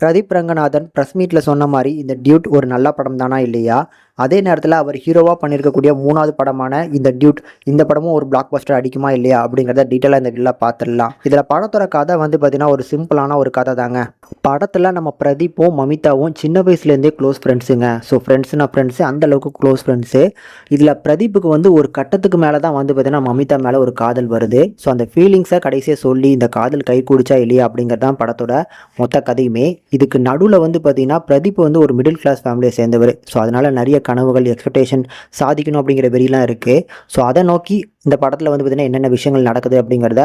Pradeep Ranganathan press மீட்டில் சொன்ன மாதிரி இந்த டியூட் ஒரு நல்ல படம் தானா இல்லையா? அதே நேரத்தில் அவர் ஹீரோவாக பண்ணியிருக்கக்கூடிய 3வது படமான இந்த டியூட், இந்த படமும் ஒரு பிளாக் பஸ்டர் அடிக்குமா இல்லையா அப்படிங்கிறத டீட்டெயிலாக இந்த வீடியோவில் பார்த்துடலாம். இதில் படத்தோட கதை வந்து பார்த்தீங்கன்னா ஒரு சிம்பிளான ஒரு கதை தாங்க. படத்தில் நம்ம பிரதீப்பும் மமிதாவும் சின்ன வயசுலேருந்தே க்ளோஸ் ஃப்ரெண்ட்ஸுங்க. ஸோ ஃப்ரெண்ட்ஸுனா ஃப்ரெண்ட்ஸு, அந்தளவுக்கு க்ளோஸ் ஃப்ரெண்ட்ஸு. இதில் பிரதீப்புக்கு வந்து ஒரு கட்டத்துக்கு மேலே தான் வந்து பார்த்தீங்கன்னா மமிதா மேலே ஒரு காதல் வருது. ஸோ அந்த ஃபீலிங்ஸை கடைசியாக சொல்லி இந்த காதல் கை கூடிச்சா இல்லையா அப்படிங்கிறது தான் படத்தோட மொத்த கதையுமே. இதுக்கு நடுவில் வந்து பார்த்தீங்கன்னா பிரதீப் வந்து ஒரு மிடில் கிளாஸ் ஃபேமிலியை சேர்ந்தவர். ஸோ அதனால் நிறைய கனவுகள், எக்ஸ்பெக்டேஷன் சாதிக்கணும் அப்படிங்கிற வெறியெலாம் இருக்குது. ஸோ அதை நோக்கி இந்த படத்தில் வந்து பார்த்தீங்கன்னா என்னென்ன விஷயங்கள் நடக்குது அப்படிங்கிறத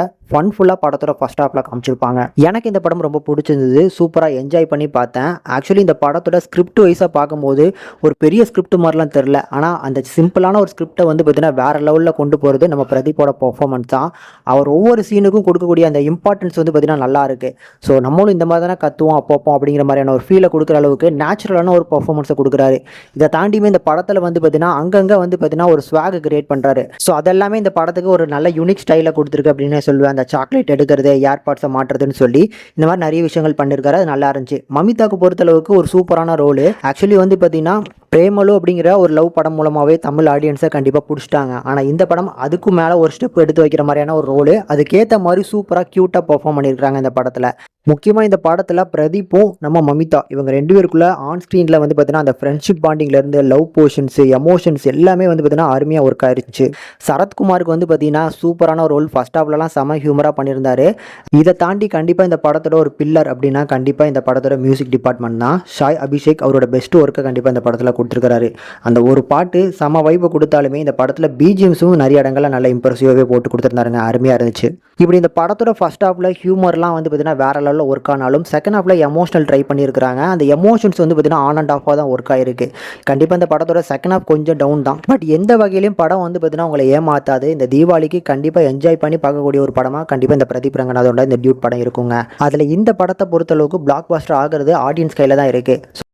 ஃபுல்லாக படத்தோட ஃபர்ஸ்ட் ஹாஃபில் காமிச்சிருப்பாங்க. எனக்கு இந்த படம் ரொம்ப பிடிச்சிருந்தது. சூப்பராக என்ஜாய் பண்ணி பார்த்தேன். ஆக்சுவலி இந்த படத்தோட ஸ்கிரிப்ட் வைஸாக பார்க்கும்போது ஒரு பெரிய ஸ்கிரிப்ட் மாதிரிலாம் தெரில. ஆனால் அந்த சிம்பிளான ஒரு ஸ்கிரிப்டை வந்து பார்த்தீங்கன்னா வேறு லெவலில் கொண்டு போகிறது நம்ம பிரதீப்போட பர்ஃபார்மன்ஸ் தான். அவர் ஒவ்வொரு சீனுக்கும் கொடுக்கக்கூடிய அந்த இம்பார்ட்டன்ஸ் வந்து பார்த்தீங்கன்னா நல்லா இருக்குது. ஸோ நம்மளும் இந்த மாதிரி தானே கற்றுவோம் அப்பப்போ அப்படிங்கிற மாதிரியான ஒரு ஃபீலை கொடுக்குற அளவுக்கு நேச்சுரலான ஒரு பர்ஃபார்மன்ஸை கொடுக்குறாரு. இதை தாண்டியுமே இந்த படத்தில் வந்து பார்த்தீங்கன்னா அங்கங்கே வந்து பார்த்தீங்கன்னா ஒரு ஸ்வாக் கிரியேட் பண்ணுறாரு. ஸோ அதெல்லாமே இந்த படத்துக்கு ஒரு நல்ல யூனிக் ஸ்டைலில் கொடுத்துருக்கு அப்படின்னு சொல்லுவேன். அந்த சாக்லேட் எடுக்கிறது, ஏர்பாட்ஸை மாட்டுறதுன்னு சொல்லி இந்த மாதிரி நிறைய விஷயங்கள் பண்ணியிருக்காரு. அது நல்லா இருந்துச்சு. மமிதாக்கு பொறுத்தளவுக்கு ஒரு சூப்பரான ரோலு. ஆக்சுவலி வந்து பார்த்தீங்கன்னா பிரேமலு அப்படிங்கிற ஒரு லவ் படம் மூலமாகவே தமிழ் ஆடியன்ஸை கண்டிப்பாக பிடிச்சிட்டாங்க. ஆனால் இந்த படம் அதுக்கும் மேலே ஒரு ஸ்டெப் எடுத்து வைக்கிற மாதிரியான ஒரு ரோலு. அதுக்கேற்ற மாதிரி சூப்பராக க்யூட்டாக பெர்ஃபார்ம் பண்ணியிருக்காங்க இந்த படத்தில். முக்கியமாக இந்த படத்தில் பிரதீப்பும் நம்ம மமிதா இவங்க 2 பேருக்குள்ள ஆன் ஸ்க்ரீனில் வந்து பார்த்தீங்கன்னா அந்த ஃப்ரெண்ட்ஷிப் பாண்டிங்லேருந்து லவ் போர்ஷன்ஸு, எமோஷன்ஸ் எல்லாமே வந்து பார்த்தீங்கன்னா அருமையாக ஒர்க் ஆயிருச்சு. சரத்குமாருக்கு வந்து பார்த்தீங்கன்னா சூப்பரான ரோல். ஃபர்ஸ்ட் ஹாஃப்லலாம் செம ஹியூமராக பண்ணியிருந்தாரு. இதை தாண்டி கண்டிப்பாக இந்த படத்தோட ஒரு பில்லர் அப்படின்னா கண்டிப்பாக இந்த படத்தோட மியூசிக் டிபார்ட்மெண்ட் தான். ஷாய் அபிஷேக் அவரோட பெஸ்ட் ஒர்க்கை கண்டிப்பாக இந்த படத்தில் கொடுத்துருக்காரு. அந்த ஒரு பாட்டு செம வைப்பை கொடுத்தாலுமே இந்த படத்தில் பிஜிஎம்ஸும் நிறைய இடங்களில் நல்ல இம்ப்ரெசிவாகவே போட்டு கொடுத்துருந்தாருங்க. அருமையாக இருந்துச்சு. இப்படி இந்த படத்தோட ஃபர்ஸ்ட் ஹாஃபில் ஹியூமர்லாம் வந்து பார்த்தீங்கன்னா வேற லெவலில் ஒர்க் ஆனாலும் செகண்ட் ஹாஃபில் எமோஷனல் ட்ரை பண்ணியிருக்காங்க. அந்த எமோஷன்ஸ் வந்து பார்த்தீங்கன்னா ஆன் அண்ட் ஆஃபாக தான் ஒர்க் ஆகிருக்கு. கண்டிப்பாக இந்த படத்தோட செகண்ட் ஹாஃப் கொஞ்சம் டவுன் தான். பட் எந்த வகையிலையும் படம் வந்து பார்த்தீங்கன்னா உங்களை ஏமாத்தாது. இந்த தீபாவளிக்கு கண்டிப்பாக என்ஜாய் பண்ணி பார்க்கக்கூடிய ஒரு படமாக கண்டிப்பாக இந்த பிரதீப் ரங்கநாதோட இந்த டியூட் படம் இருக்குங்க. அதில் இந்த படத்தை பொறுத்தளவுக்கு பிளாக் பஸ்டர் ஆகிறது ஆடியன்ஸ் கையில் தான் இருக்குது.